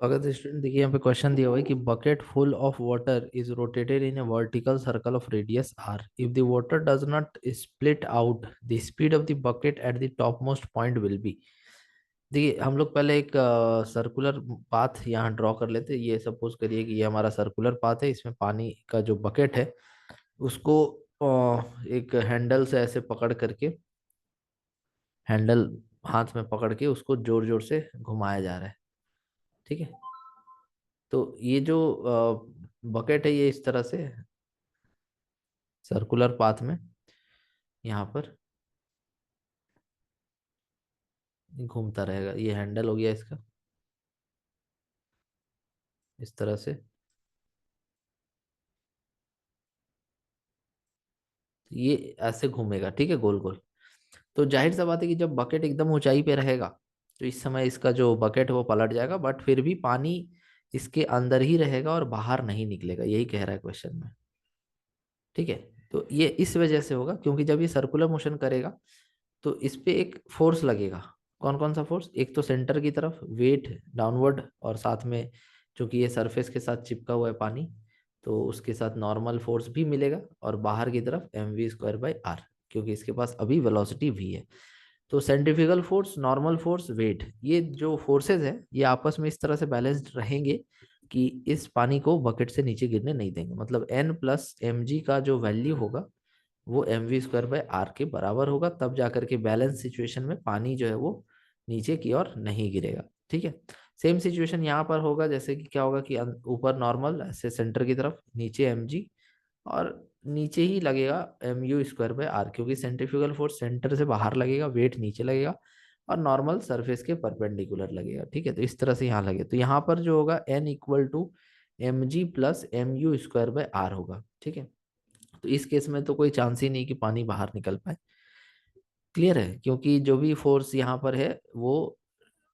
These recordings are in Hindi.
अगर स्टूडेंट देखिए यहाँ पे क्वेश्चन दिया हुआ है कि bucket full of water is rotated in a vertical circle of radius R, if the water does not split out the speed of the bucket at the topmost point will be. देखिए हम लोग पहले एक सर्कुलर पाथ यहाँ ड्रॉ कर लेते हैं। ये सपोज करिए कि ये हमारा सर्कुलर पाथ है, इसमें पानी का जो बकेट है उसको एक हैंडल से ऐसे पकड़ करके, हैंडल हाथ में पकड़ के उसको जोर जोर से घुमाया जा रहा है। ठीक है, तो ये जो बकेट है ये इस तरह से सर्कुलर पाथ में यहाँ पर घूमता रहेगा। ये हैंडल हो गया इसका, इस तरह से ये ऐसे घूमेगा। ठीक है, गोल गोल। तो जाहिर सा बात है कि जब बकेट एकदम ऊंचाई पे रहेगा तो इस समय इसका जो बकेट है वो पलट जाएगा, बट फिर भी पानी इसके अंदर ही रहेगा और बाहर नहीं निकलेगा, यही कह रहा है क्वेश्चन में। ठीक है, तो ये इस वजह से होगा क्योंकि जब ये सर्कुलर मोशन करेगा तो इस पे एक फोर्स लगेगा। कौन कौन सा फोर्स? एक तो सेंटर की तरफ वेट डाउनवर्ड, और साथ में चूंकि ये सरफेस के साथ चिपका हुआ है पानी, तो उसके साथ नॉर्मल फोर्स भी मिलेगा, और बाहर की तरफ mv² बाई आर, क्योंकि इसके पास अभी वेलोसिटी v है। तो centrifugal force, normal force, weight, ये जो फोर्सेस है ये आपस में इस तरह से बैलेंस्ड रहेंगे कि इस पानी को बकेट से नीचे गिरने नहीं देंगे। मतलब n प्लस एम जी का जो वैल्यू होगा वो mv² बाई आर के बराबर होगा, तब जाकर के बैलेंस सिचुएशन में पानी जो है वो नीचे की ओर नहीं गिरेगा। ठीक है, सेम सिचुएशन यहाँ पर होगा। जैसे कि क्या होगा कि ऊपर नॉर्मल ऐसे सेंटर की तरफ, नीचे mg, और नीचे ही लगेगा mu² बाई आर, क्योंकि सेंट्रीफ्यूगल फोर्स सेंटर से बाहर लगेगा, वेट नीचे लगेगा, और नॉर्मल सरफेस के परपेंडिकुलर लगेगा। ठीक है, तो इस तरह से यहाँ लगे तो यहाँ पर जो होगा n = mg + mu² by are होगा। ठीक है, तो इस केस में तो कोई चांस ही नहीं कि पानी बाहर निकल पाए। क्लियर है, क्योंकि जो भी फोर्स यहाँ पर है वो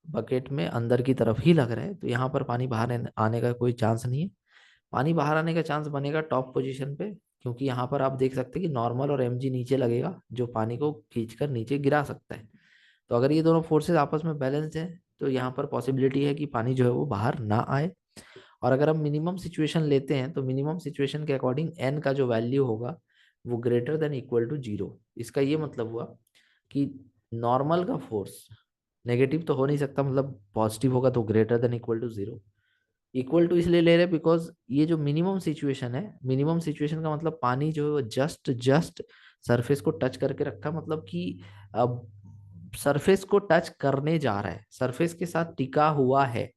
बकेट में अंदर की तरफ ही लग रहा है, तो यहाँ पर पानी बाहर आने का कोई चांस नहीं है। पानी बाहर आने का चांस बनेगा टॉप पोजीशन पे, क्योंकि यहाँ पर आप देख सकते हैं कि नॉर्मल और mg नीचे लगेगा जो पानी को खींचकर नीचे गिरा सकता है। तो अगर ये दोनों फोर्सेस आपस में बैलेंस है तो यहाँ पर पॉसिबिलिटी है कि पानी जो है वो बाहर ना आए। और अगर हम मिनिमम सिचुएशन लेते हैं तो मिनिमम सिचुएशन के अकॉर्डिंग n का जो वैल्यू होगा वो >= 0। इसका ये मतलब हुआ कि नॉर्मल का फोर्स नेगेटिव तो हो नहीं सकता, मतलब पॉजिटिव होगा तो >= 0। इक्वल टू इसलिए ले रहे हैं बिकॉज ये जो मिनिमम सिचुएशन है, मिनिमम सिचुएशन का मतलब पानी जो है वो जस्ट जस्ट सरफेस को टच करके रखा, मतलब कि अब सरफेस को टच करने जा रहा है, सरफेस के साथ टिका हुआ है।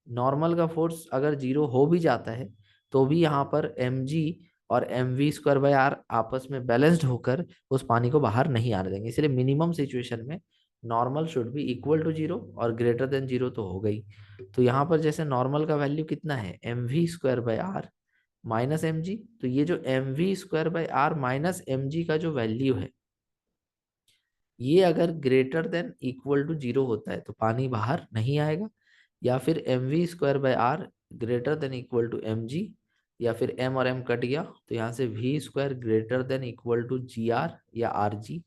नॉर्मल का फोर्स अगर 0 हो भी जाता है तो भी यहाँ पर mg और mv²बाई आर आपस में बैलेंस्ड होकर उस पानी को बाहर नहीं आने देंगे। इसलिए मिनिमम सिचुएशन में नॉर्मल शुड बी =0 और >0 तो हो गई। तो यहाँ पर जैसे नॉर्मल का वैल्यू कितना है mv²बाई आर माइनस एम जी, तो ये जो mv²बाई आर माइनस एम जी का जो वैल्यू है ये अगर >= 0 होता है तो पानी बाहर नहीं आएगा, या फिर mv²बाई आर >= mg, या फिर m और m कट गया तो यहाँ से v² > या rg।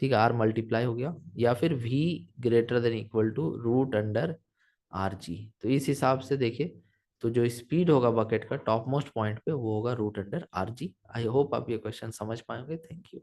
ठीक है, r मल्टीप्लाई हो गया, या फिर v > √√r g। तो इस हिसाब से देखिए तो जो स्पीड होगा बकेट का टॉप मोस्ट पॉइंट पे वो होगा √√r g। आई होप आप ये क्वेश्चन समझ पाएंगे। Thank you.